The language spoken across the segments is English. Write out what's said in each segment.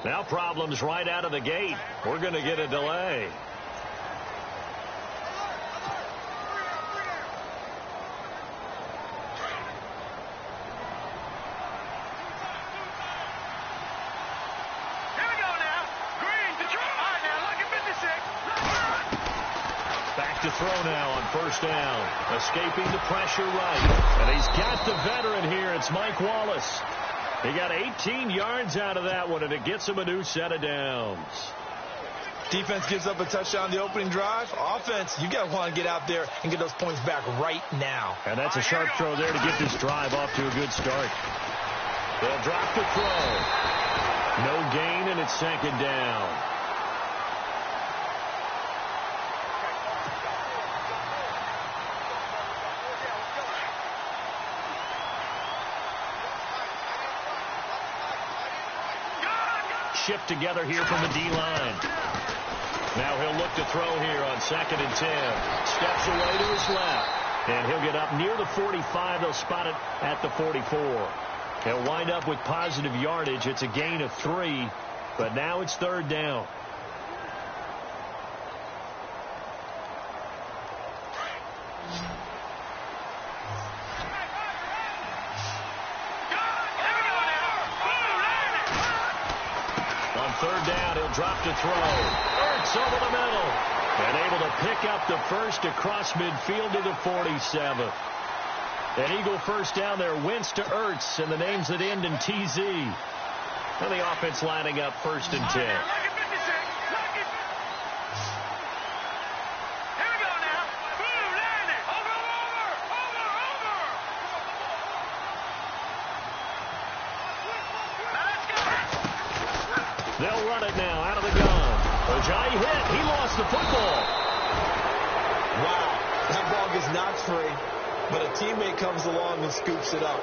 Now problems right out of the gate. We're going to get a delay. Back to throw now on first down. Escaping the pressure right. And he's got the veteran here. It's Mike Wallace. He got 18 yards out of that one, and it gets him a new set of downs. Defense gives up a touchdown the opening drive. Offense, you got to want to get out there and get those points back right now. And that's a sharp throw there to get this drive off to a good start. They'll drop the throw. No gain, and it's second down. Shift together here from the D-line. Now he'll look to throw here on 2nd and 10. Steps away to his left. And he'll get up near the 45. They'll spot it at the 44. He'll wind up with positive yardage. It's a gain of 3. But now it's 3rd down. Third down, he'll drop to throw. Ertz over the middle. And able to pick up the first across midfield to the 47. An Eagle first down there. Wentz to Ertz, and the names that end in TZ. And the offense lining up 1st and 10. They'll run it now out of the gun. Ojai hit. He lost the football. Wow. That ball gets knocked free, but a teammate comes along and scoops it up.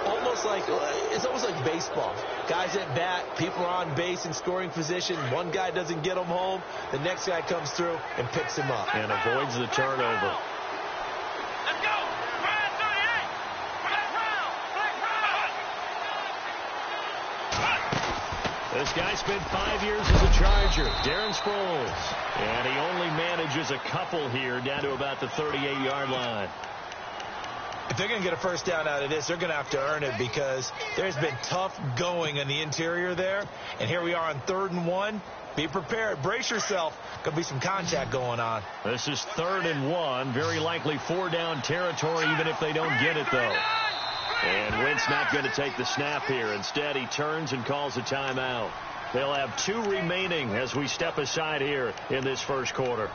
It's almost like baseball. Guys at bat, people are on base in scoring position. One guy doesn't get him home. The next guy comes through and picks him up. And avoids the turnover. This guy spent 5 years as a Charger, Darren Sproles. And he only manages a couple here down to about the 38-yard line. If they're going to get a first down out of this, they're going to have to earn it because there's been tough going in the interior there. And here we are on 3rd and 1. Be prepared. Brace yourself. Could be some contact going on. This is 3rd and 1. Very likely 4-down territory even if they don't get it, though. And Wentz not going to take the snap here. Instead, he turns and calls a timeout. They'll have 2 remaining as we step aside here in this first quarter.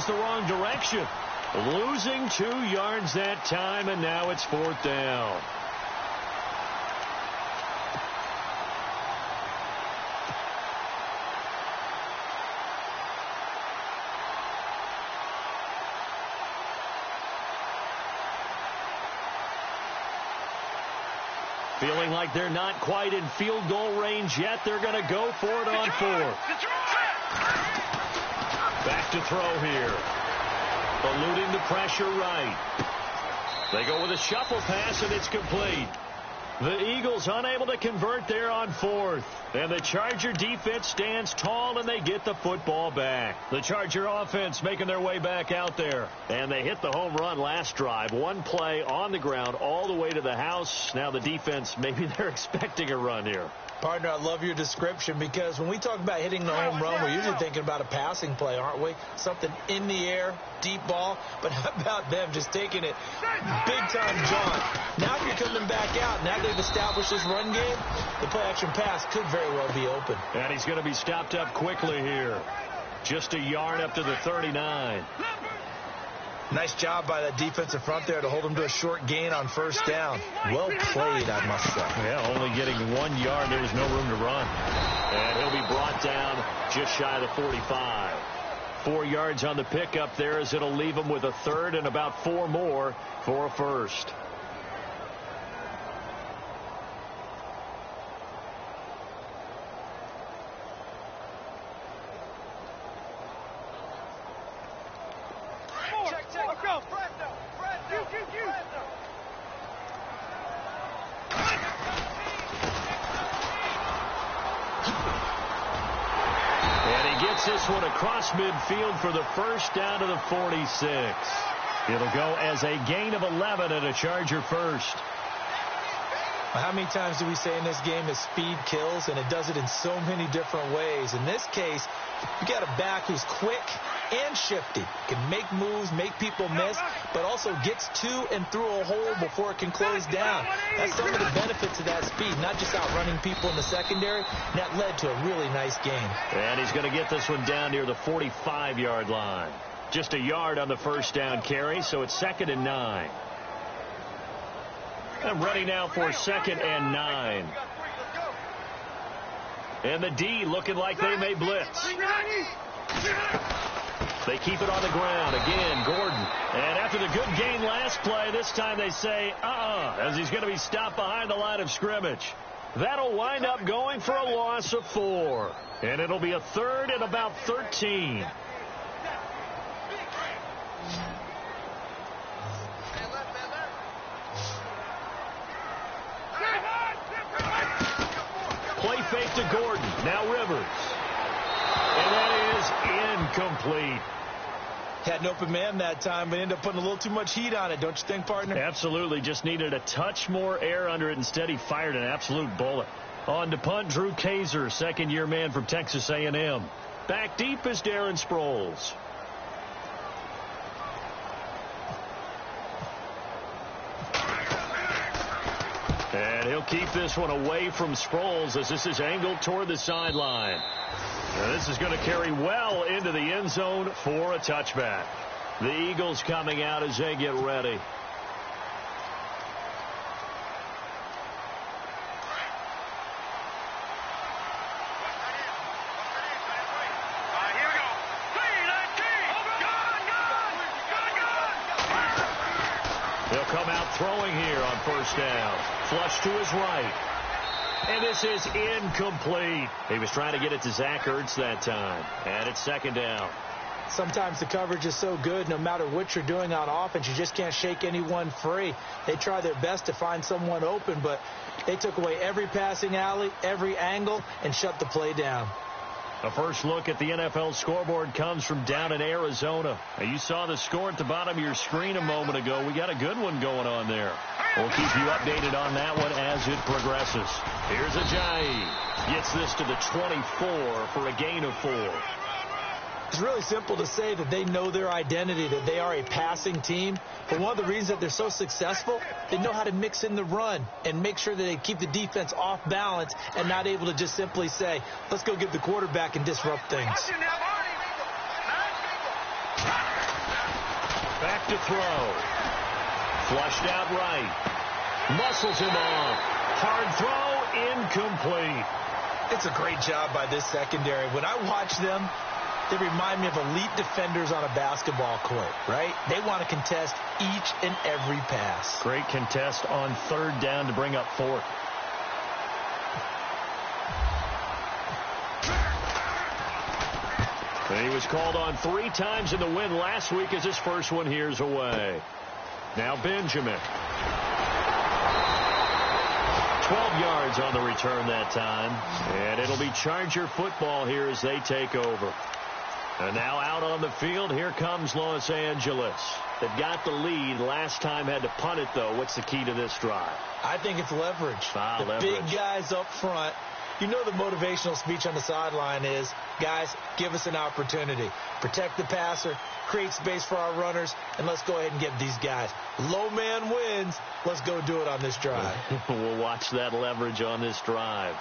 The wrong direction. Losing 2 yards that time, and now it's 4th down. Feeling like they're not quite in field goal range yet. They're going to go for it on 4th. Back to throw here. Eluding the pressure right. They go with a shuffle pass, and it's complete. The Eagles unable to convert there on 4th. And the Charger defense stands tall, and they get the football back. The Charger offense making their way back out there. And they hit the home run last drive. 1 play on the ground all the way to the house. Now the defense, maybe they're expecting a run here. Partner, I love your description because when we talk about hitting the home run, we're usually thinking about a passing play, aren't we? Something in the air, deep ball. But how about them just taking it big-time jaunt? Now if you're coming back out, now they've established this run game, the play-action pass could very well be open. And he's going to be stopped up quickly here. Just a yard up to the 39. Nice job by that defensive front there to hold him to a short gain on first down. Well played, I must say. Yeah, only getting 1 yard. There was no room to run. And he'll be brought down just shy of the 45. 4 yards on the pickup there as it'll leave him with a third and about 4 more for a first. This one across midfield for the first down to the 46. It'll go as a gain of 11 and a Charger first. Well, how many times do we say in this game that speed kills, and it does it in so many different ways? In this case, you got a back who's quick and shifty, can make moves, make people miss, but also gets to and through a hole before it can close down. That's some of the benefits of that speed, not just outrunning people in the secondary. That led to a really nice game. And he's going to get this one down near the 45-yard line. Just a yard on the first down carry, so it's 2nd and 9. And ready now for 2nd and 9. And the D looking like they may blitz. They keep it on the ground. Again, Gordon. And after the good gain last play, this time they say, as he's going to be stopped behind the line of scrimmage. That'll wind up going for a loss of 4. And it'll be a third and about 13. Play fake to Gordon. Now Rivers. And that is incomplete. Had an open man that time, but ended up putting a little too much heat on it, don't you think, partner? Absolutely. Just needed a touch more air under it. Instead, he fired an absolute bullet. On to punt, Drew Kaiser, second-year man from Texas A&M. Back deep is Darren Sproles. And he'll keep this one away from Sproles as this is angled toward the sideline. And this is going to carry well into the end zone for a touchback. The Eagles coming out as they get ready. They'll come out throwing here on first down. Flush to his right. And this is incomplete. He was trying to get it to Zach Ertz that time. And it's 2nd down. Sometimes the coverage is so good, no matter what you're doing on offense, you just can't shake anyone free. They try their best to find someone open, but they took away every passing alley, every angle, and shut the play down. A first look at the NFL scoreboard comes from down in Arizona. Now, you saw the score at the bottom of your screen a moment ago. We got a good one going on there. We'll keep you updated on that one as it progresses. Here's Ajayi. Gets this to the 24 for a gain of 4. It's really simple to say that they know their identity, that they are a passing team. But one of the reasons that they're so successful, they know how to mix in the run and make sure that they keep the defense off balance and not able to just simply say, let's go get the quarterback and disrupt things. Back to throw. Flushed out right. Muscles him off. Hard throw, incomplete. It's a great job by this secondary. When I watch them, they remind me of elite defenders on a basketball court, right? They want to contest each and every pass. Great contest on 3rd down to bring up 4th. And he was called on 3 times in the win last week as his first one here's away. Now Benjamin. 12 yards on the return that time. And it'll be Charger football here as they take over. And now out on the field, here comes Los Angeles. They've got the lead. Last time had to punt it, though. What's the key to this drive? I think it's leverage. Leverage. Big guys up front. You know the motivational speech on the sideline is, guys, give us an opportunity. Protect the passer, create space for our runners, and let's go ahead and get these guys. Low man wins. Let's go do it on this drive. We'll watch that leverage on this drive.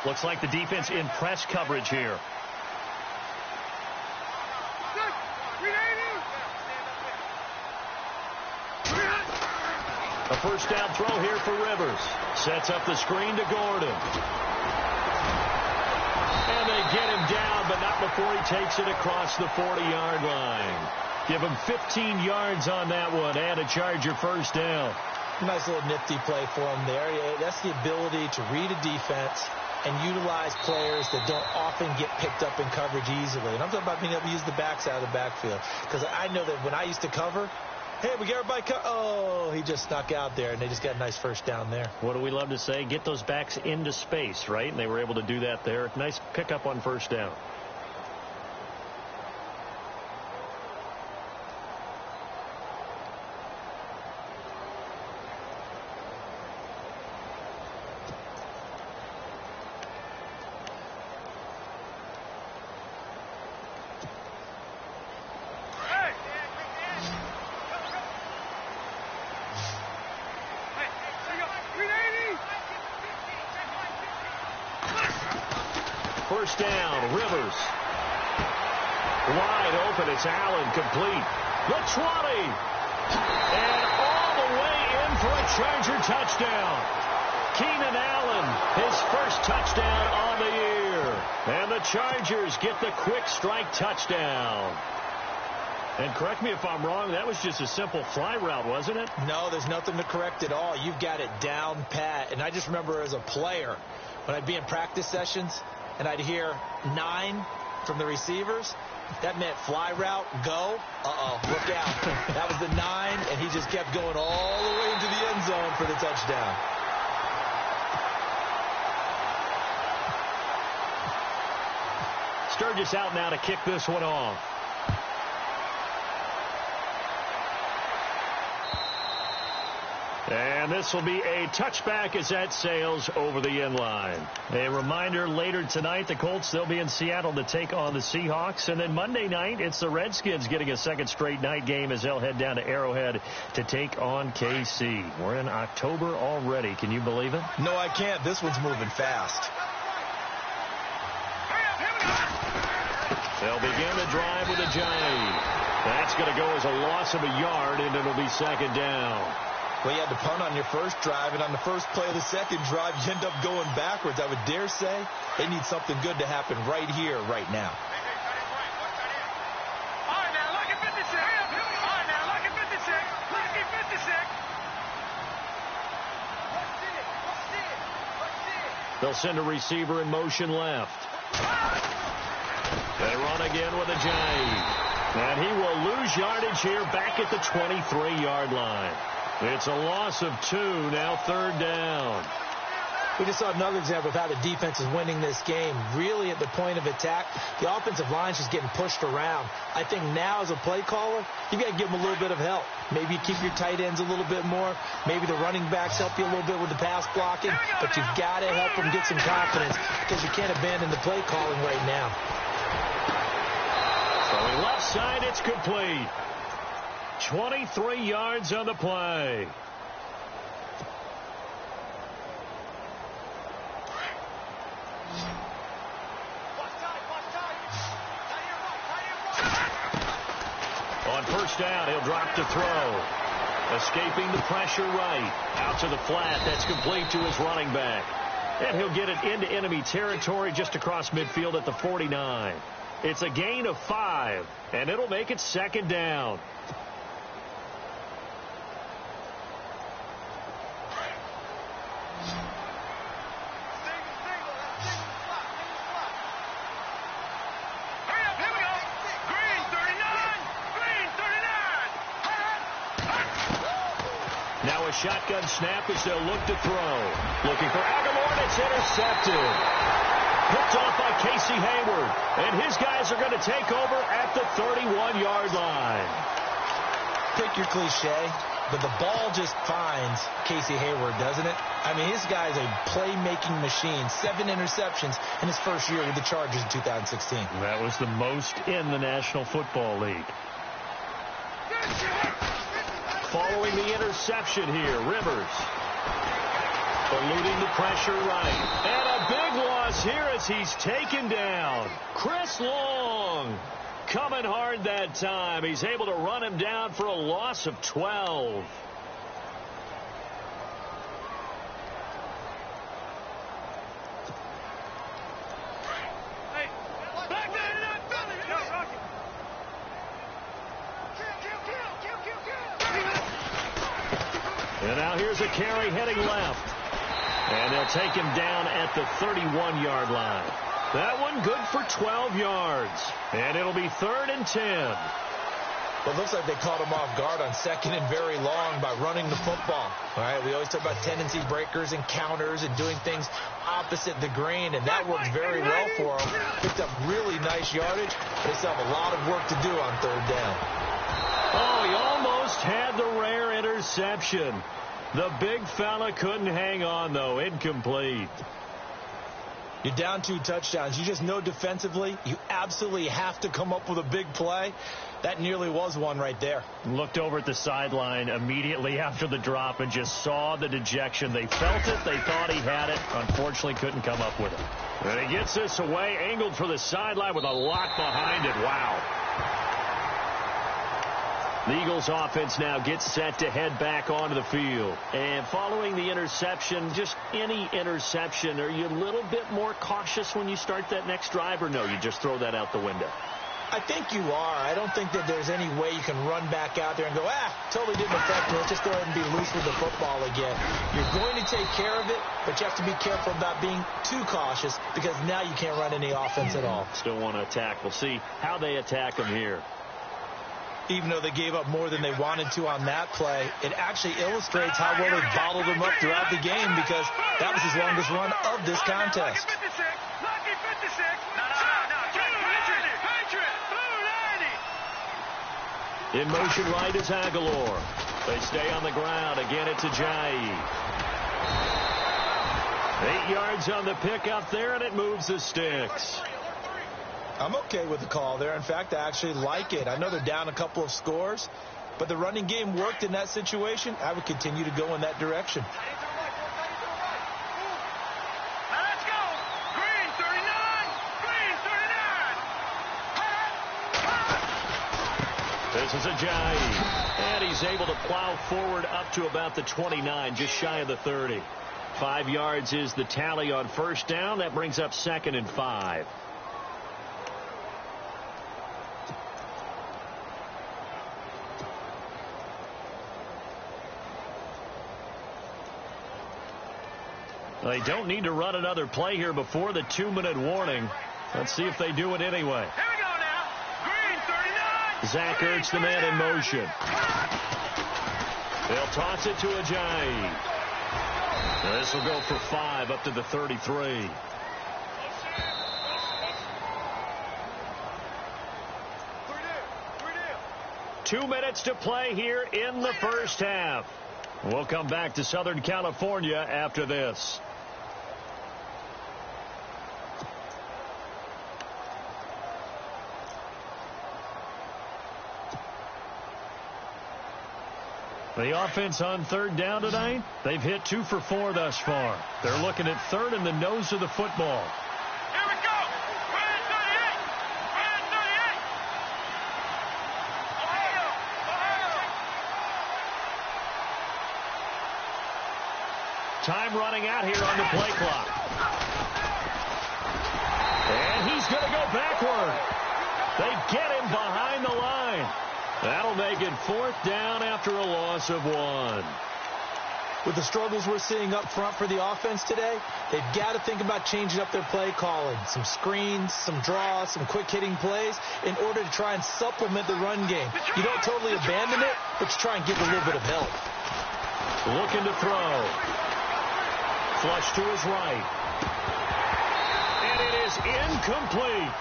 Looks like the defense in press coverage here. A first down throw here for Rivers. Sets up the screen to Gordon. And they get him down, but not before he takes it across the 40-yard line. Give him 15 yards on that one and a Charger first down. Nice little nifty play for him there. That's the ability to read a defense and utilize players that don't often get picked up in coverage easily. And I'm talking about being able to use the backside of the backfield. Because I know that when I used to cover, hey, we got everybody oh, he just snuck out there, and they just got a nice first down there. What do we love to say? Get those backs into space, right? And they were able to do that there. Nice pickup on first down. First down, Rivers. Wide open, it's Allen, complete. The 20. And all the way in for a Charger touchdown. Keenan Allen, his first touchdown on the year. And the Chargers get the quick strike touchdown. And correct me if I'm wrong, that was just a simple fly route, wasn't it? No, there's nothing to correct at all. You've got it down pat. And I just remember as a player, when I'd be in practice sessions, and I'd hear 9 from the receivers, that meant fly route, go. Look out. That was the 9, and he just kept going all the way into the end zone for the touchdown. Sturgis out now to kick this one off. And this will be a touchback as that sails over the end line. A reminder, later tonight, the Colts, they'll be in Seattle to take on the Seahawks. And then Monday night, it's the Redskins getting a second straight night game as they'll head down to Arrowhead to take on KC. We're in October already. Can you believe it? No, I can't. This one's moving fast. They'll begin the drive with a jive. That's going to go as a loss of a yard, and it'll be second down. Well, you had to punt on your first drive, and on the first play of the second drive, you end up going backwards. I would dare say they need something good to happen right here, right now. All right, now, look at 56. All right, now, look at 56. Look at 56. They'll send a receiver in motion left. They run again with a jive. And he will lose yardage here back at the 23-yard line. It's a loss of 2, now third down. We just saw another example of how the defense is winning this game. Really at the point of attack, the offensive line's just getting pushed around. I think now as a play caller, you got to give them a little bit of help. Maybe you keep your tight ends a little bit more. Maybe the running backs help you a little bit with the pass blocking. But you've got to help them get some confidence because you can't abandon the play calling right now. Throwing left side, it's complete. 23 yards on the play. On first down, he'll drop to throw. Escaping the pressure right. Out to the flat. That's complete to his running back. And he'll get it into enemy territory just across midfield at the 49. It's a gain of 5, and it'll make it second down. Now a shotgun snap as they'll look to throw. Looking for Aguilar, and it's intercepted. Picked off by Casey Hayward. And his guys are going to take over at the 31-yard line. Pick your cliche, but the ball just finds Casey Hayward, doesn't it? I mean, his guy's a playmaking machine. 7 interceptions in his first year with the Chargers in 2016. That was the most in the National Football League. Following the interception here, Rivers eluding the pressure right. And a big loss here as he's taken down. Chris Long coming hard that time. He's able to run him down for a loss of 12. Now here's a carry heading left. And they'll take him down at the 31-yard line. That one good for 12 yards. And it'll be 3rd and 10. Well, it looks like they caught him off guard on 2nd and very long by running the football. All right, we always talk about tendency breakers and counters and doing things opposite the grain, and that worked very well for him. Picked up really nice yardage, but they still have a lot of work to do on 3rd down. Oh, he almost had the rare interception. The big fella couldn't hang on, though. Incomplete. You're down 2 touchdowns. You just know defensively you absolutely have to come up with a big play. That nearly was one right there. Looked over at the sideline immediately after the drop and just saw the dejection. They felt it. They thought he had it. Unfortunately, couldn't come up with it. And he gets this away, angled for the sideline with a lock behind it. Wow. The Eagles offense now gets set to head back onto the field. And following the interception, just any interception, are you a little bit more cautious when you start that next drive, or no, you just throw that out the window? I think you are. I don't think that there's any way you can run back out there and go, totally didn't affect me. Let's just go ahead and be loose with the football again. You're going to take care of it, but you have to be careful about being too cautious because now you can't run any offense at all. Still want to attack. We'll see how they attack them here. Even though they gave up more than they wanted to on that play, it actually illustrates how well they bottled them up throughout the game because that was his longest run of this contest. In motion right is Aguilar. They stay on the ground. Again, it's Ajayi. 8 yards on the pickup there, and it moves the sticks. I'm okay with the call there. In fact, I actually like it. I know they're down a couple of scores, but the running game worked in that situation. I would continue to go in that direction. Now let's go. Green 39. Green 39. This is Ajayi. And he's able to plow forward up to about the 29, just shy of the 30. 5 yards is the tally on 1st down. That brings up 2nd and 5. They don't need to run another play here before the 2-minute warning. Let's see if they do it anyway. Here we go now. Green 39. Zach Ertz, the man in motion. They'll toss it to Ajayi. This will go for 5 up to the 33. Two minutes to play here in the first half. We'll come back to Southern California after this. The offense on 3rd down tonight, they've hit 2 for 4 thus far. They're looking at 3rd and the nose of the football. Here we go. Green 38. Green 38. Ohio. Time running out here on the play clock. And he's going to go backward. They get him behind the line. That'll make it 4th down after a loss of 1. With the struggles we're seeing up front for the offense today, they've got to think about changing up their play calling. Some screens, some draws, some quick-hitting plays in order to try and supplement the run game. You don't totally abandon it, but you try and give a little bit of help. Looking to throw. Flush to his right. And it is incomplete.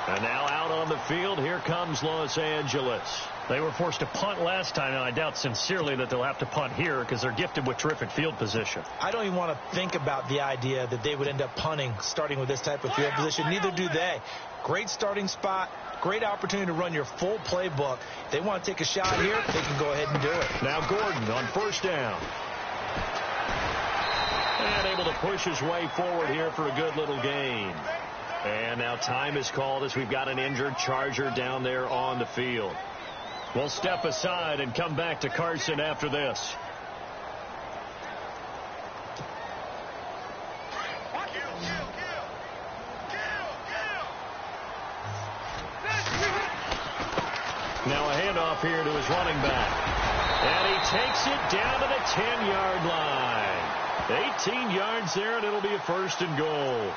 And now out on the field, here comes Los Angeles. They were forced to punt last time, and I doubt sincerely that they'll have to punt here because they're gifted with terrific field position. I don't even want to think about the idea that they would end up punting starting with this type of field position. Neither do they. Great starting spot, great opportunity to run your full playbook. If they want to take a shot here, they can go ahead and do it. Now Gordon on 1st down. And able to push his way forward here for a good little gain. And now time is called as we've got an injured Charger down there on the field. We'll step aside and come back to Carson after this. Now a handoff here to his running back. And he takes it down to the 10-yard line. 18 yards there, and it'll be a 1st and goal.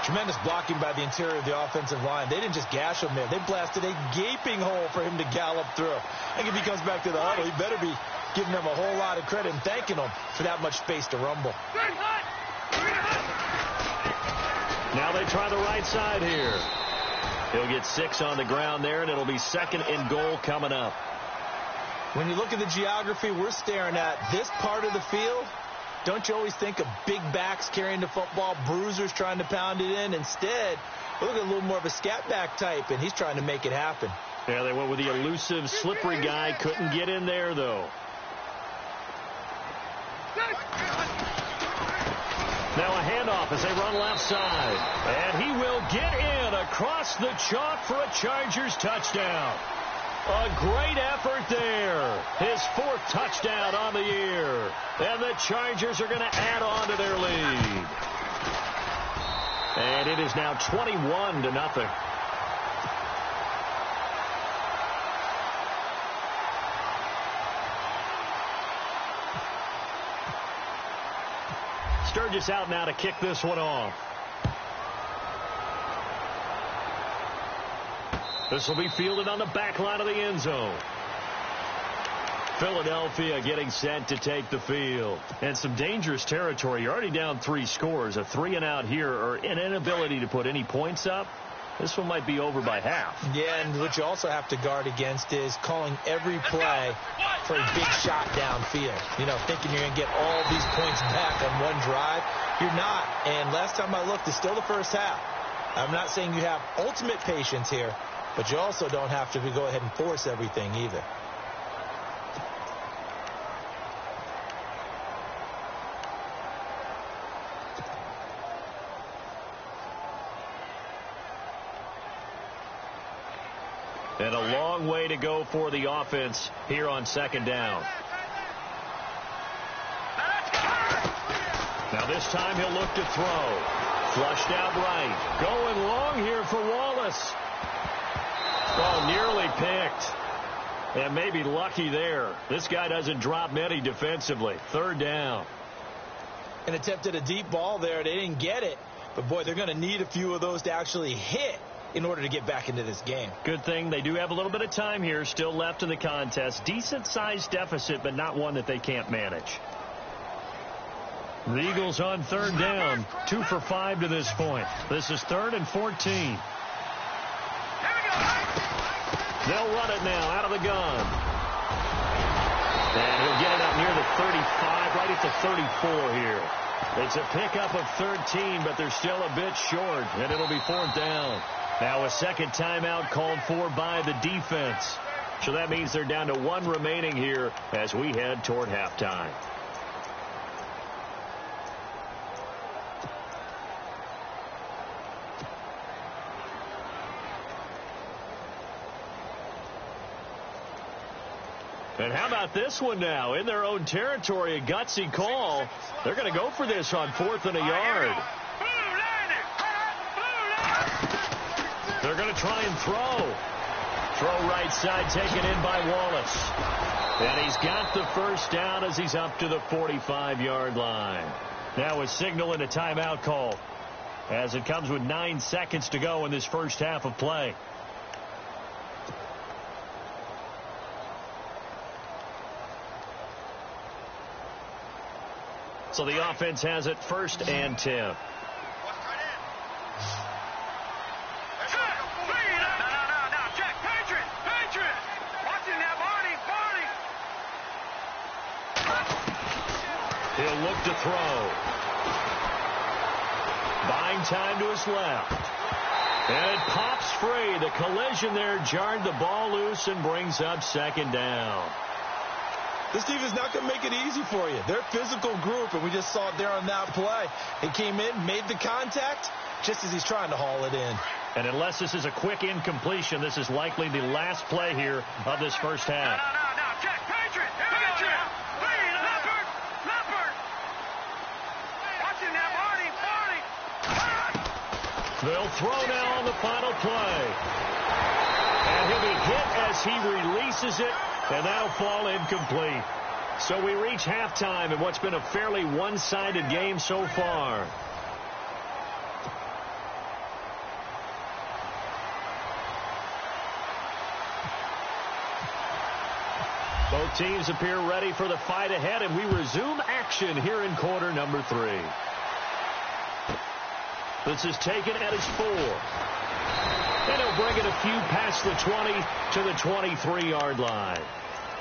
Tremendous blocking by the interior of the offensive line. They didn't just gash him there. They blasted a gaping hole for him to gallop through. I think if he comes back to the huddle, he better be giving them a whole lot of credit and thanking them for that much space to rumble. Now they try the right side here. He'll get 6 on the ground there, and it'll be 2nd and goal coming up. When you look at the geography we're staring at, this part of the field, don't you always think of big backs carrying the football, bruisers trying to pound it in? Instead, look at a little more of a scat back type, and he's trying to make it happen. Yeah, they went with the elusive, slippery guy. Couldn't get in there, though. Now a handoff as they run left side. And he will get in across the chalk for a Chargers touchdown. A great effort there. His 4th touchdown on the year. And the Chargers are going to add on to their lead. And it is now 21-0. Sturgis out now to kick this one off. This will be fielded on the back line of the end zone. Philadelphia getting set to take the field. And some dangerous territory. You're already down 3 scores. A 3-and-out here, or an inability to put any points up. This one might be over by half. Yeah, and what you also have to guard against is calling every play for a big shot downfield. You know, thinking you're going to get all these points back on one drive. You're not. And last time I looked, it's still the first half. I'm not saying you have ultimate patience here, but you also don't have to go ahead and force everything either. And a long way to go for the offense here on 2nd down. Now this time he'll look to throw. Flushed out right. Going long here for Wallace. Oh, nearly picked. And maybe lucky there. This guy doesn't drop many defensively. 3rd down. And attempted a deep ball there. They didn't get it. But, boy, they're going to need a few of those to actually hit in order to get back into this game. Good thing they do have a little bit of time here still left in the contest. Decent-sized deficit, but not one that they can't manage. The Eagles on 3rd down. 2 for 5 to this point. This is 3rd and 14. They'll run it now out of the gun. And he'll get it up near the 35, right at the 34 here. It's a pickup of 13, but they're still a bit short, and it'll be 4th down. Now a 2nd timeout called for by the defense. So that means they're down to 1 remaining here as we head toward halftime. And how about this one now? In their own territory, a gutsy call. They're going to go for this on 4th and a yard. They're going to try and throw. Throw right side taken in by Wallace. And he's got the 1st down as he's up to the 45-yard line. Now a signal and a timeout call as it comes with 9 seconds to go in this first half of play. So the offense has it 1st and 10. He'll look to throw. Buying time to his left. And it pops free. The collision there jarred the ball loose and brings up 2nd down. This team is not going to make it easy for you. They're a physical group, and we just saw it there on that play. He came in, made the contact, just as he's trying to haul it in. And unless this is a quick incompletion, this is likely the last play here of this first half. Check, Patriot! Patriot! Leopard! Watching now, Barney! They'll throw now on the final play. And he'll be hit as he releases it And that'll fall incomplete. So we reach halftime in what's been a fairly one-sided game so far. Both teams appear ready for the fight ahead, and we resume action here in quarter number 3. This is taken at his 4. And he'll bring it a few past the 20 to the 23-yard line.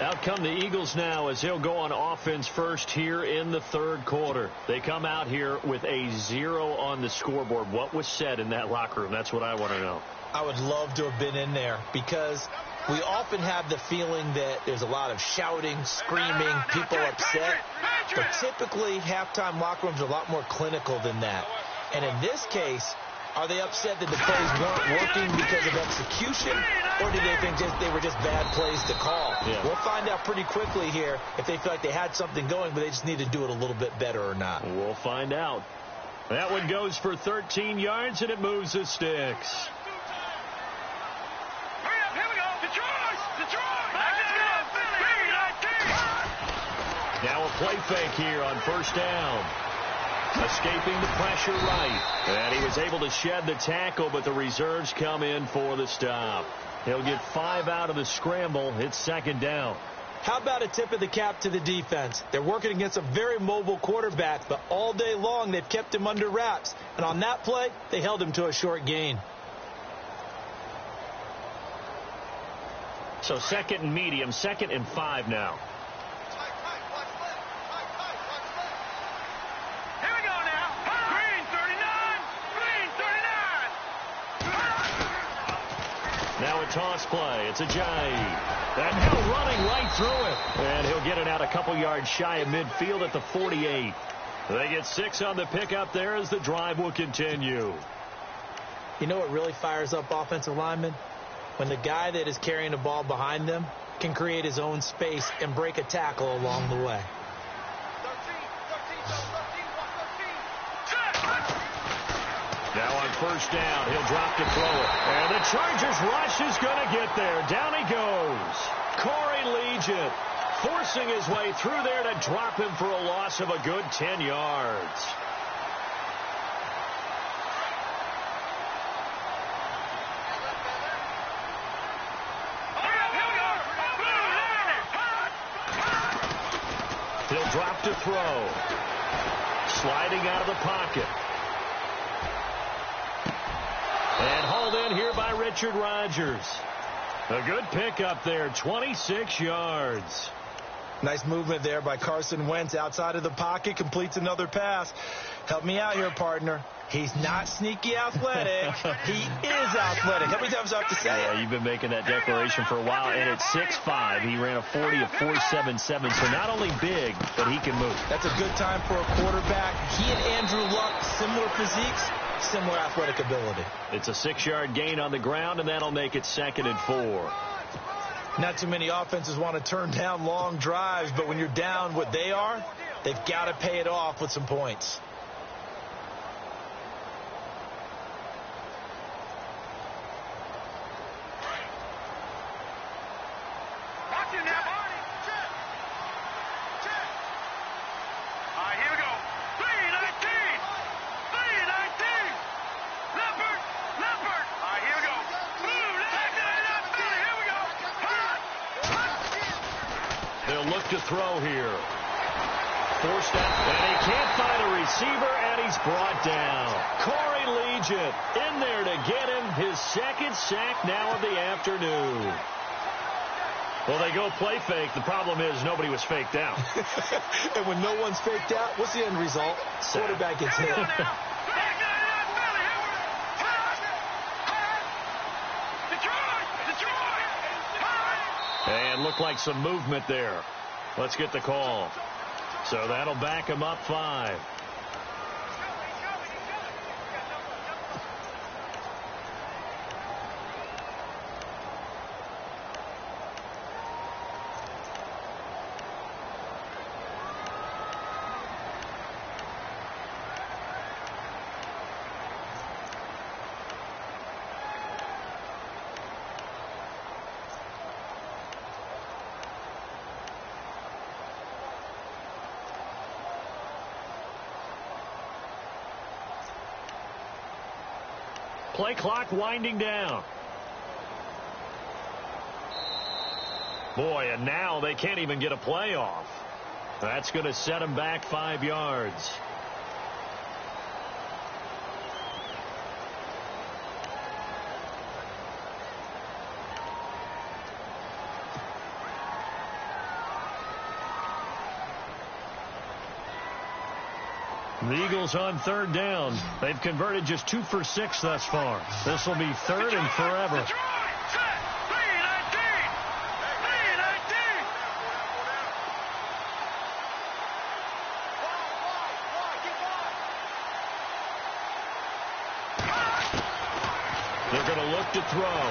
Out come the Eagles now as they'll go on offense first here in the third quarter. They come out here with a 0 on the scoreboard. What was said in that locker room? That's what I want to know. I would love to have been in there because we often have the feeling that there's a lot of shouting, screaming, people upset. But typically, halftime locker rooms are a lot more clinical than that. And in this case, are they upset that the plays weren't working because of execution, or do they think they were just bad plays to call? Yeah. We'll find out pretty quickly here if they feel like they had something going, but they just need to do it a little bit better or not. We'll find out. That one goes for 13 yards, and it moves the sticks. Now a play fake here on first down. Escaping the pressure right. And he was able to shed the tackle, but the reserves come in for the stop. He'll get 5 out of the scramble. It's second down. How about a tip of the cap to the defense? They're working against a very mobile quarterback, but all day long they've kept him under wraps. And on that play, they held him to a short gain. So second and medium, 2nd and 5 now. Now a toss play. It's a Ajayi. That now running right through it. And he'll get it out a couple yards shy of midfield at the 48. They get 6 on the pickup there as the drive will continue. You know what really fires up offensive linemen? When the guy that is carrying the ball behind them can create his own space and break a tackle along the way. Now on first down, he'll drop to throw it. And the Chargers rush is going to get there. Down he goes. Corey Legent forcing his way through there to drop him for a loss of a good 10 yards. He'll drop to throw. Sliding out of the pocket. And hauled in here by Richard Rodgers. A good pickup there, 26 yards. Nice movement there by Carson Wentz outside of the pocket, completes another pass. Help me out here, partner. He's not sneaky athletic. He is athletic. How many times do I have to say it? Yeah, you've been making that declaration for a while. And at 6'5", he ran a 40 of 4.77. So not only big, but he can move. That's a good time for a quarterback. He and Andrew Luck, similar physiques, similar athletic ability. It's a 6-yard gain on the ground, and that'll make it 2nd and 4. Not too many offenses want to turn down long drives, but when you're down what they are, they've got to pay it off with some points. To throw here. Forced out, and he can't find a receiver, and he's brought down. Corey Legent in there to get him his 2nd sack now of the afternoon. Well, they go play fake. The problem is nobody was faked out. And when no one's faked out, what's the end result? Quarterback gets hit. And looked like some movement there. Let's get the call. So that'll back him up 5. Play clock winding down. Boy, and now they can't even get a play off. That's going to set them back 5 yards. The Eagles on 3rd down. They've converted just 2 for 6 thus far. This will be 3rd and forever. They're going to look to throw.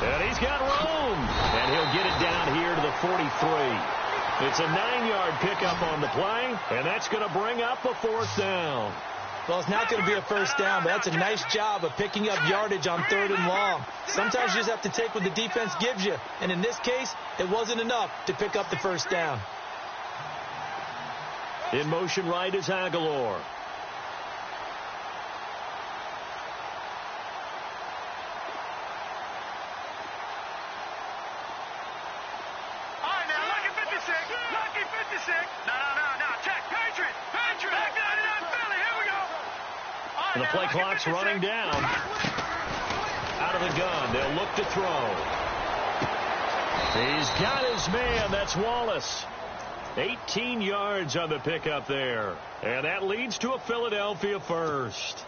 And he's got room. And he'll get it down here to the 43. It's a 9-yard pickup on the play, and that's going to bring up a 4th down. Well, it's not going to be a first down, but that's a nice job of picking up yardage on 3rd and long. Sometimes you just have to take what the defense gives you, and in this case, it wasn't enough to pick up the first down. In motion right is Aguilar. And the play clock's running down. Out of the gun. They'll look to throw. He's got his man. That's Wallace. 18 yards on the pickup there. And that leads to a Philadelphia first.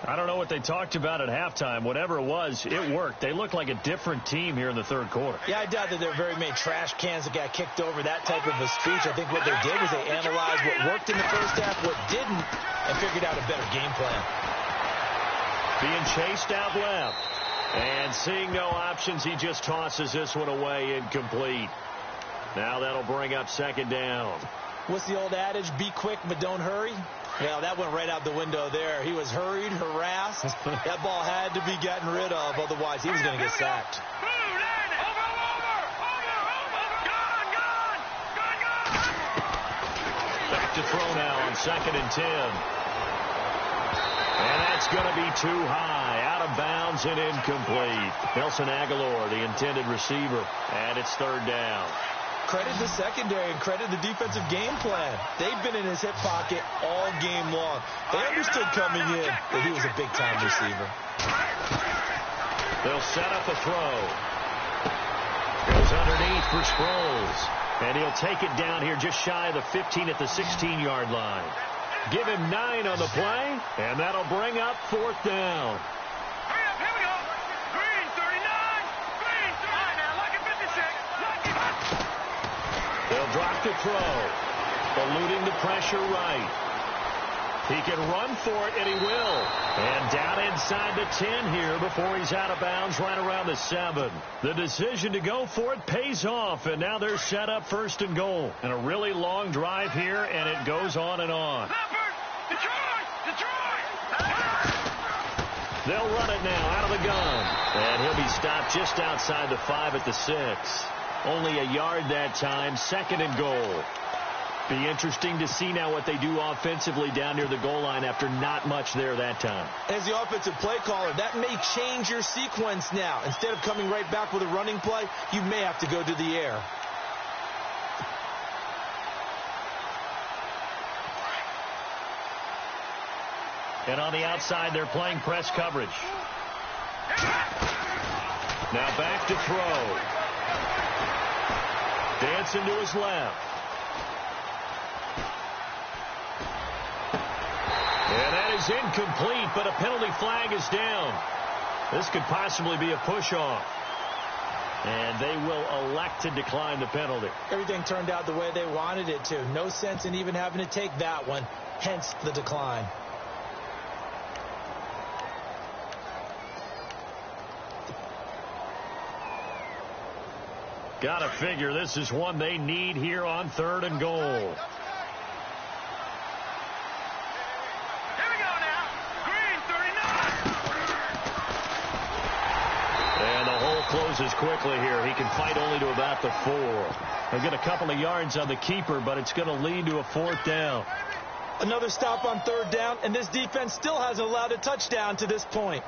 I don't know what they talked about at halftime. Whatever it was, it worked. They look like a different team here in the 3rd quarter. Yeah, I doubt that there are very many trash cans that got kicked over, that type of a speech. I think what they did was they analyzed what worked in the first half, what didn't, and figured out a better game plan. Being chased out left. And seeing no options, he just tosses this one away, incomplete. Now that'll bring up 2nd down. What's the old adage? Be quick, but don't hurry. Well, that went right out the window there. He was hurried, harassed. That ball had to be gotten rid of, otherwise he was going to get sacked. Back to throw now on 2nd and 10. And that's going to be too high. Out of bounds and incomplete. Nelson Aguilar, the intended receiver. And it's 3rd down. Credit the secondary and credit the defensive game plan. They've been in his hip pocket all game long. They understood coming in that he was a big-time receiver. They'll set up a throw. Goes underneath for Sproles. And he'll take it down here just shy of the 15 at the 16-yard line. Give him 9 on the play, and that'll bring up 4th down. Here we go. Green, 39. Green, 39. Now, like a 56. They'll drop the throw. Eluding the pressure right. He can run for it, and he will. And down inside the 10 here before he's out of bounds right around the 7. The decision to go for it pays off, and now they're set up 1st and goal. And a really long drive here, and it goes on and on. They'll run it now out of the gun. And he'll be stopped just outside the 5 at the 6. Only a yard that time, 2nd and goal. Be interesting to see now what they do offensively down near the goal line after not much there that time. As the offensive play caller, that may change your sequence now. Instead of coming right back with a running play, you may have to go to the air. And on the outside, they're playing press coverage. Now back to throw. Dancing to his left. And that is incomplete, but a penalty flag is down. This could possibly be a push-off. And they will elect to decline the penalty. Everything turned out the way they wanted it to. No sense in even having to take that one, hence the decline. Got to figure this is one they need here on 3rd and goal. Here we go now. Green, 39. And the hole closes quickly here. He can fight only to about the 4. They'll get a couple of yards on the keeper, but it's going to lead to a 4th down. Another stop on third down, and this defense still hasn't allowed a touchdown to this point.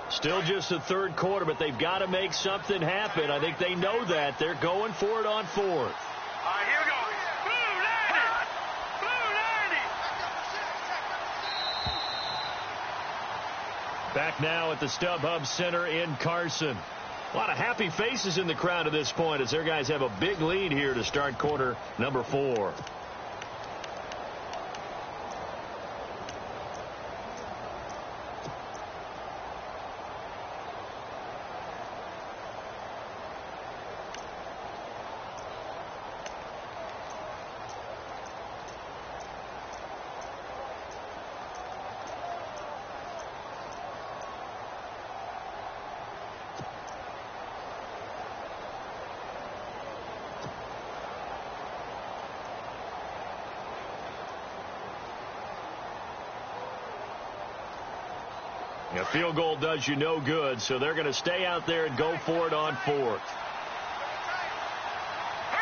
Still just the third quarter, but they've got to make something happen. I think they know that. They're going for it on fourth. All right, here we go. Blue 90. Blue 90. Back now at the StubHub Center in Carson. A lot of happy faces in the crowd at this point as their guys have a big lead here to start quarter number 4. A field goal does you no good, so they're going to stay out there and go for it on fourth.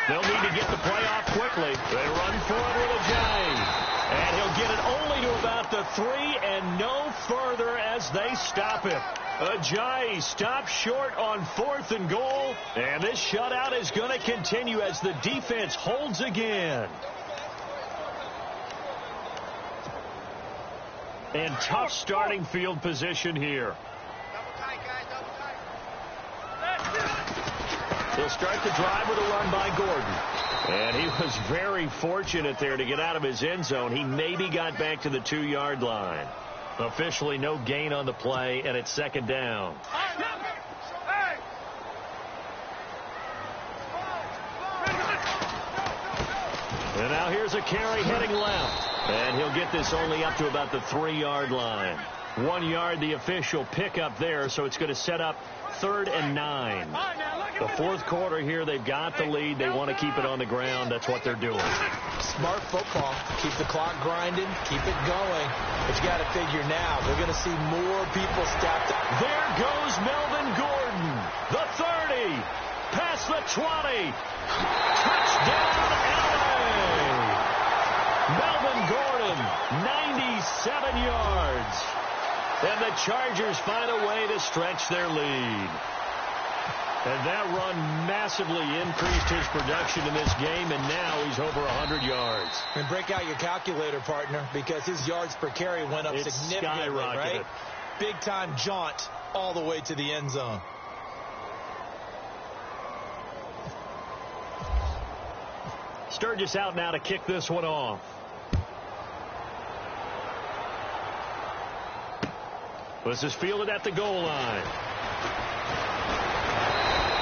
They'll need to get the play off quickly. They run for it with Ajayi. And he'll get it only to about the 3 and no further as they stop him. Ajayi stops short on 4th and goal. And this shutout is going to continue as the defense holds again. And tough starting field position here. He'll start the drive with a run by Gordon. And he was very fortunate there to get out of his end zone. He maybe got back to the 2-yard line. Officially no gain on the play, and it's second down. And now here's a carry heading left. And he'll get this only up to about the 3-yard line. 1 yard, the official pickup there, so it's going to set up 3rd and 9. The fourth quarter here, they've got the lead. They want to keep it on the ground. That's what they're doing. Smart football. Keep the clock grinding. Keep it going. But you got to figure now, they're going to see more people stacked up. There goes Melvin Gordon. The 30. Past the 20. Touchdown, LA. Melvin Gordon, 97 yards. And the Chargers find a way to stretch their lead. And that run massively increased his production in this game, and now he's over 100 yards. And break out your calculator, partner, because his yards per carry went up significantly, right? Big-time jaunt all the way to the end zone. Sturgis out now to kick this one off. This is fielded at the goal line.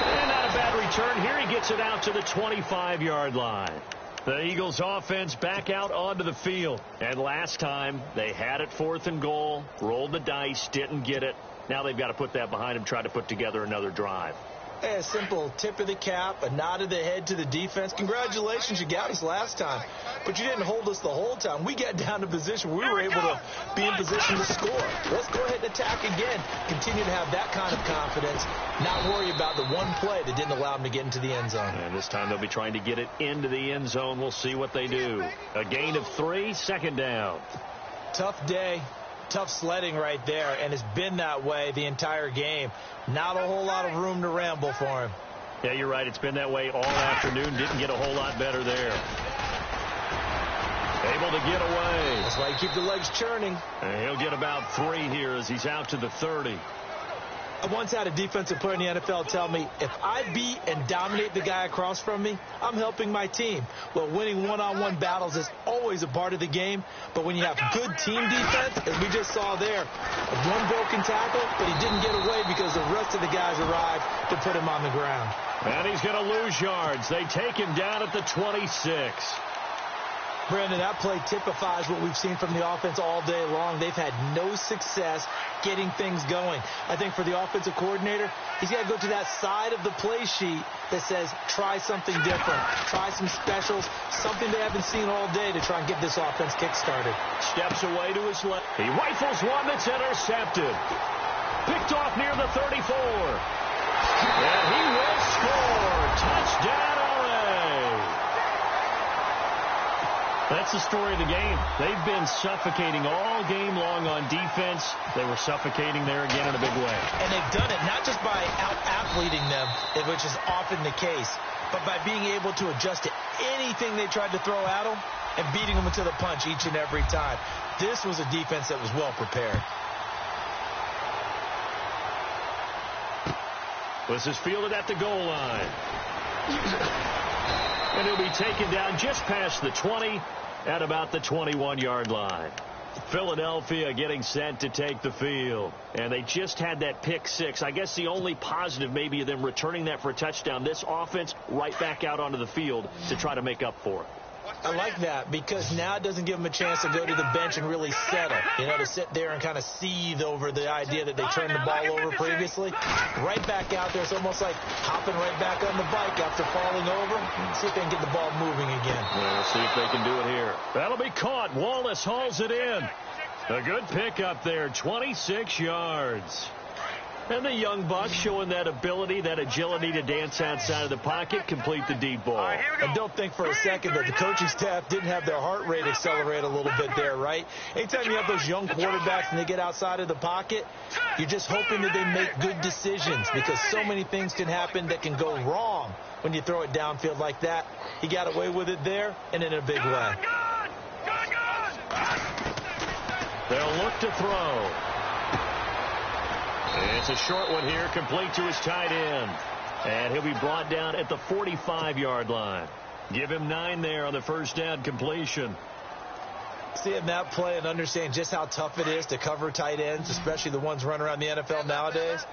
And not a bad return. Here he gets it out to the 25-yard line. The Eagles offense back out onto the field. And last time they had it 4th and goal, rolled the dice, didn't get it. Now they've got to put that behind them, try to put together another drive. A simple tip of the cap, a nod of the head to the defense. Congratulations, you got us last time. But you didn't hold us the whole time. We got down to position. We were able to be in position to score. Let's go ahead and attack again. Continue to have that kind of confidence. Not worry about the one play that didn't allow them to get into the end zone. And this time they'll be trying to get it into the end zone. We'll see what they do. A gain of 3, second down. Tough day. Tough sledding right there, and it's been that way the entire game. Not a whole lot of room to ramble for him. Yeah, you're right. It's been that way all afternoon. Didn't get a whole lot better there. Able to get away. That's why you keep the legs churning. And he'll get about 3 here as he's out to the 30. I once had a defensive player in the NFL tell me, if I beat and dominate the guy across from me, I'm helping my team. Well, winning one-on-one battles is always a part of the game, but when you have good team defense, as we just saw there, one broken tackle, but he didn't get away because the rest of the guys arrived to put him on the ground. And he's going to lose yards. They take him down at the 26. Brandon, that play typifies what we've seen from the offense all day long. They've had no success getting things going. I think for the offensive coordinator, he's got to go to that side of the play sheet that says, try something different, try some specials, something they haven't seen all day to try and get this offense kick-started. Steps away to his left. He rifles one that's intercepted. Picked off near the 34. And he will score. Touchdown, LA. That's the story of the game. They've been suffocating all game long on defense. They were suffocating there again in a big way. And they've done it not just by out-athleting them, which is often the case, but by being able to adjust to anything they tried to throw at them and beating them into the punch each and every time. This was a defense that was well prepared. This is fielded at the goal line. And he'll be taken down just past the 20 at about the 21-yard line. Philadelphia getting set to take the field. And they just had that pick six. I guess the only positive maybe of them returning that for a touchdown. This offense right back out onto the field to try to make up for it. I like that because now it doesn't give them a chance to go to the bench and really settle. You know, to sit there and kind of seethe over the idea that they turned the ball over previously. Right back out there. It's almost like hopping right back on the bike after falling over. See if they can get the ball moving again. We'll see if they can do it here. That'll be caught. Wallace hauls it in. A good pickup there, 26 yards. And the young buck showing that ability, that agility to dance outside of the pocket, complete the deep ball. And don't think for a second that the coaching staff didn't have their heart rate accelerate a little bit there, right? Anytime you have those young quarterbacks and they get outside of the pocket, you're just hoping that they make good decisions because so many things can happen that can go wrong when you throw it downfield like that. He got away with it there and in a big way. They'll look to throw. It's a short one here, complete to his tight end. And he'll be brought down at the 45-yard line. Give him 9 there on the first down completion. Seeing that play and understand just how tough it is to cover tight ends, especially the ones running around the NFL nowadays,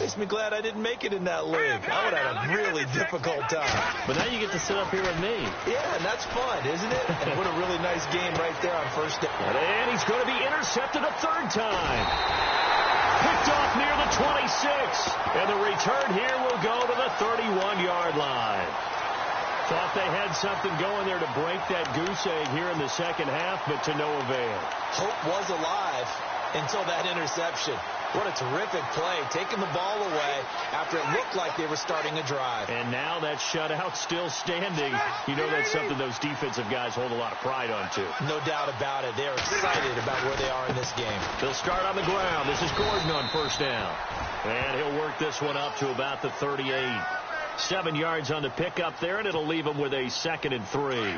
makes me glad I didn't make it in that league. I would have had a really difficult time. But now you get to sit up here with me. Yeah, and that's fun, isn't it? And what a really nice game right there on first down. And he's going to be intercepted a third time. Picked off near the 26. And the return here will go to the 31-yard line. Thought they had something going there to break that goose egg here in the second half, but to no avail. Hope was alive until that interception. What a terrific play, taking the ball away after it looked like they were starting a drive. And now that shutout still standing. You know that's something those defensive guys hold a lot of pride on, too. No doubt about it. They're excited about where they are in this game. They'll start on the ground. This is Gordon on first down. And he'll work this one up to about the 38. 7 yards on the pickup there, and it'll leave them with a 2nd and 3.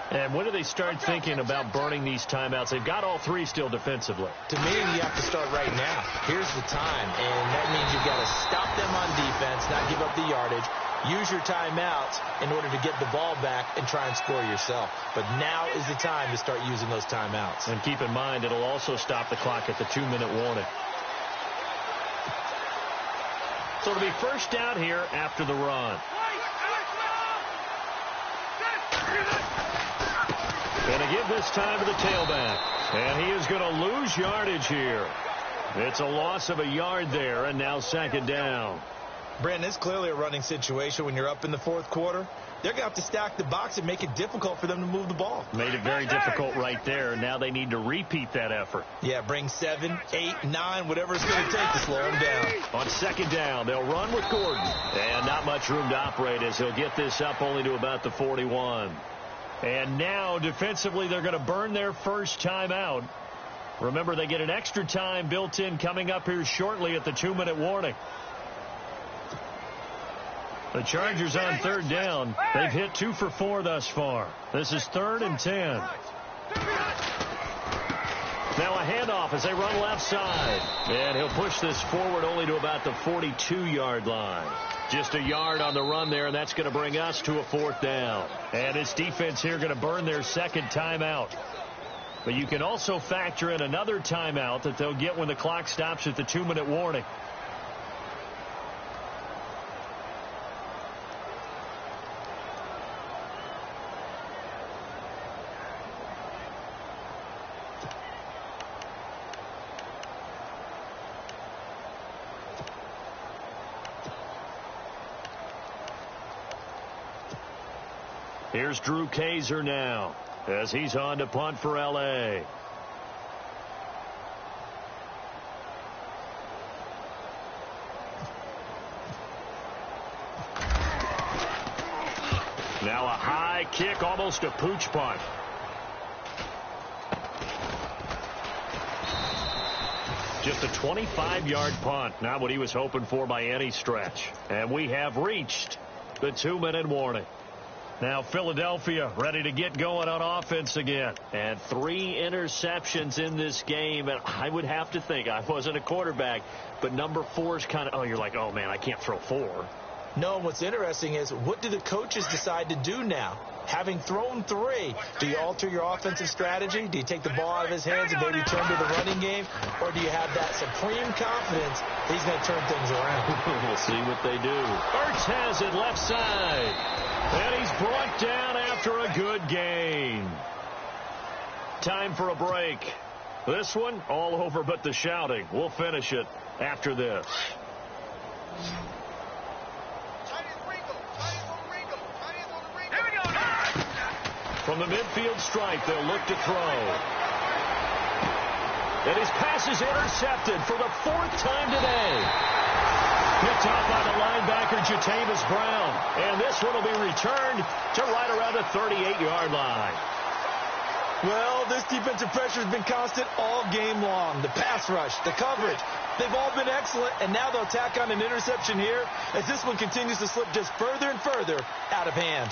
And when do they start thinking about burning these timeouts? They've got all 3 still defensively. To me, you have to start right now. Here's the time, and that means you've got to stop them on defense, not give up the yardage, use your timeouts in order to get the ball back and try and score yourself. But now is the time to start using those timeouts. And keep in mind, it'll also stop the clock at the 2-minute warning. So it'll be first down here after the run. Going to give this time to the tailback. And he is going to lose yardage here. It's a loss of a yard there, and now 2nd down. Brandon, it's clearly a running situation when you're up in the 4th quarter. They're going to have to stack the box and make it difficult for them to move the ball. Made it very difficult right there. Now they need to repeat that effort. Yeah, bring 7, 8, 9, whatever it's going to take to slow them down. On 2nd down, they'll run with Gordon. And not much room to operate as he'll get this up only to about the 41. And now, defensively, they're going to burn their first timeout. Remember, they get an extra time built in coming up here shortly at the 2-minute warning. The Chargers on 3rd down. They've hit 2 for 4 thus far. This is 3rd and 10. Now a handoff as they run left side. And he'll push this forward only to about the 42-yard line. Just a yard on the run there, and that's going to bring us to a 4th down. And this defense here going to burn their 2nd timeout. But you can also factor in another timeout that they'll get when the clock stops at the 2-minute warning. Here's Drew Kaiser now as he's on to punt for L.A. Now a high kick, almost a pooch punt. Just a 25-yard punt, not what he was hoping for by any stretch. And we have reached the 2-minute warning. Now Philadelphia ready to get going on offense again. And 3 interceptions in this game. And I would have to think, I wasn't a quarterback, but number 4 is kind of, you're like, oh, man, I can't throw 4. No, what's interesting is what do the coaches decide to do now? Having thrown 3, do you alter your offensive strategy? Do you take the ball out of his hands and maybe turn to the running game? Or do you have that supreme confidence he's going to turn things around? We'll see what they do. Ertz has it left side. And he's brought down after a good gain. Time for a break. This one, all over but the shouting. We'll finish it after this. From the midfield stripe, they'll look to throw. And his pass is intercepted for the 4th time today. Picked off by the linebacker, Jatavis Brown. And this one will be returned to right around the 38-yard line. Well, this defensive pressure has been constant all game long. The pass rush, the coverage, they've all been excellent, and now they'll tack on an interception here as this one continues to slip just further and further out of hand.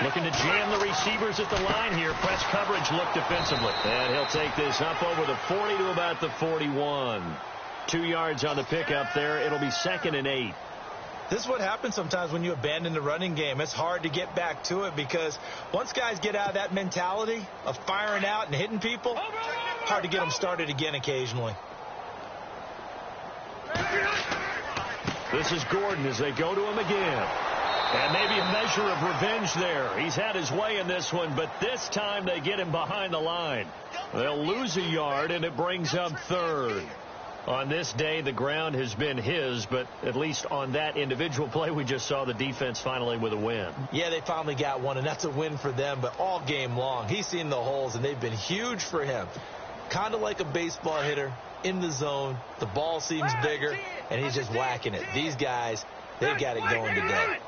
Looking to jam the receivers at the line here. Press coverage look defensively. And he'll take this up over the 40 to about the 41. 2 yards on the pickup there. It'll be 2nd and 8. This is what happens sometimes when you abandon the running game. It's hard to get back to it because once guys get out of that mentality of firing out and hitting people, hard to get them started again occasionally. This is Gordon as they go to him again. And maybe a measure of revenge there. He's had his way in this one, but this time they get him behind the line. They'll lose a yard, and it brings up 3rd. On this day, the ground has been his, but at least on that individual play, we just saw the defense finally with a win. Yeah, they finally got one, and that's a win for them, but all game long, he's seen the holes, and they've been huge for him. Kind of like a baseball hitter in the zone. The ball seems bigger, and he's just whacking it. These guys, they've got it going today.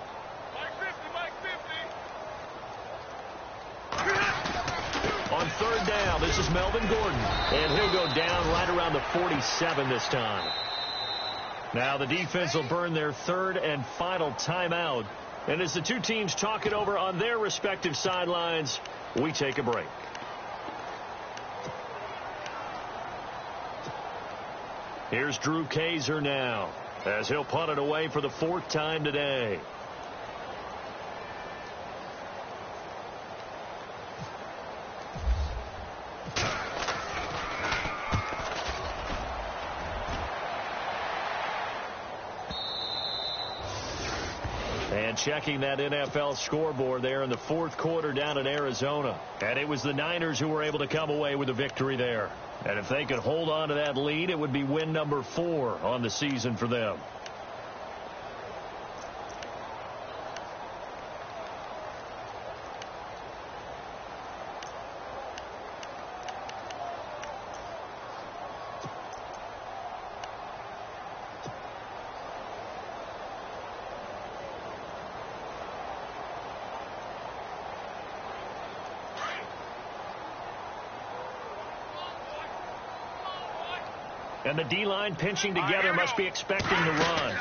On 3rd down, this is Melvin Gordon, and he'll go down right around the 47 this time. Now the defense will burn their 3rd and final timeout. And as the two teams talk it over on their respective sidelines, we take a break. Here's Drew Kaiser now, as he'll punt it away for the 4th time today. And checking that NFL scoreboard there in the 4th quarter down in Arizona. And it was the Niners who were able to come away with a victory there. And if they could hold on to that lead, it would be win number 4 on the season for them. And the D-line pinching together must be expecting to run.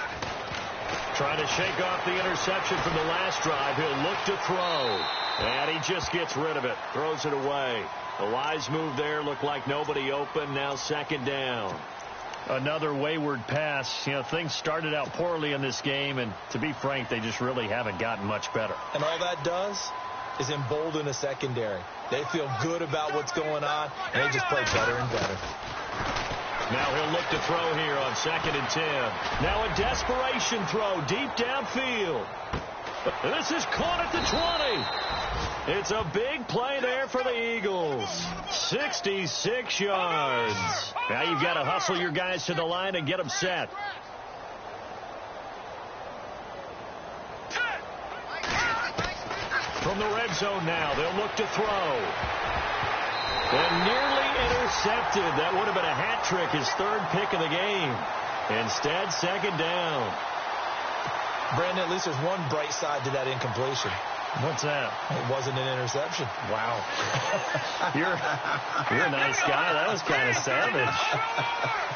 Trying to shake off the interception from the last drive. He'll look to throw. And he just gets rid of it. Throws it away. A wise move there. Looked like nobody open. Now 2nd down. Another wayward pass. You know, things started out poorly in this game. And to be frank, they just really haven't gotten much better. And all that does is embolden a secondary. They feel good about what's going on. And they just play better and better. Now he'll look to throw here on 2nd and 10. Now a desperation throw deep downfield. This is caught at the 20. It's a big play there for the Eagles. 66 yards. Now you've got to hustle your guys to the line and get them set. From the red zone now, they'll look to throw. And nearly intercepted. That would have been a hat trick, his third pick of the game. Instead, second down. Brandon, at least there's one bright side to that incompletion. What's that? It wasn't an interception. Wow. You're a nice guy. That was kind of savage.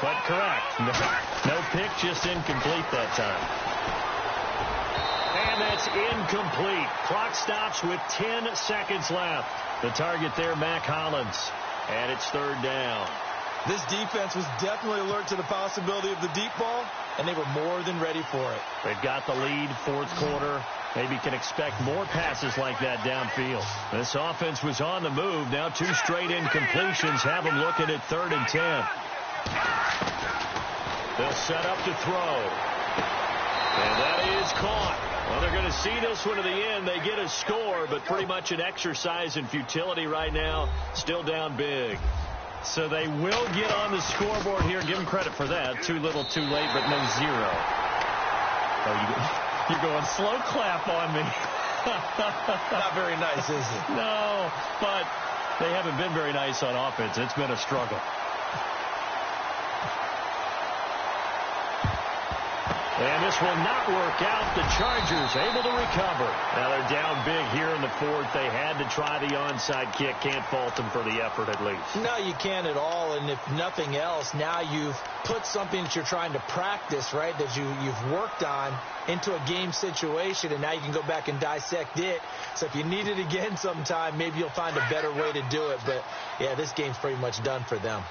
But correct. No pick, just incomplete that time. And that's incomplete. Clock stops with 10 seconds left. The target there, Mac Hollins. And it's third down. This defense was definitely alert to the possibility of the deep ball, and they were more than ready for it. They've got the lead, fourth quarter. Maybe can expect more passes like that downfield. This offense was on the move. Now 2 straight incompletions have them looking at 3rd and 10. They'll set up to throw. And that is caught. Well, they're going to see this one to the end. They get a score, but pretty much an exercise in futility right now. Still down big. So they will get on the scoreboard here. Give them credit for that. Too little, too late, but no zero. Oh, you're going slow clap on me. Not very nice, is it? No, but they haven't been very nice on offense. It's been a struggle. And this will not work out. The Chargers able to recover. Now they're down big here in the fourth. They had to try the onside kick. Can't fault them for the effort at least. No, you can't at all. And if nothing else, now you've put something that you're trying to practice, right, that you've worked on into a game situation, and now you can go back and dissect it. So if you need it again sometime, maybe you'll find a better way to do it. But, yeah, this game's pretty much done for them.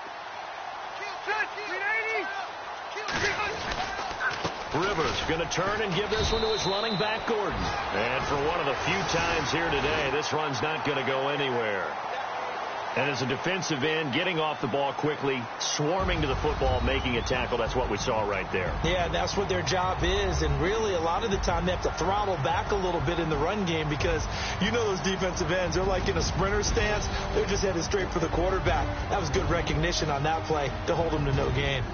Rivers going to turn and give this one to his running back, Gordon. And for one of the few times here today, this run's not going to go anywhere. And as a defensive end, getting off the ball quickly, swarming to the football, making a tackle, that's what we saw right there. Yeah, and that's what their job is. And really, a lot of the time, they have to throttle back a little bit in the run game because you know those defensive ends, they're like in a sprinter stance. They're just headed straight for the quarterback. That was good recognition on that play to hold them to no gain.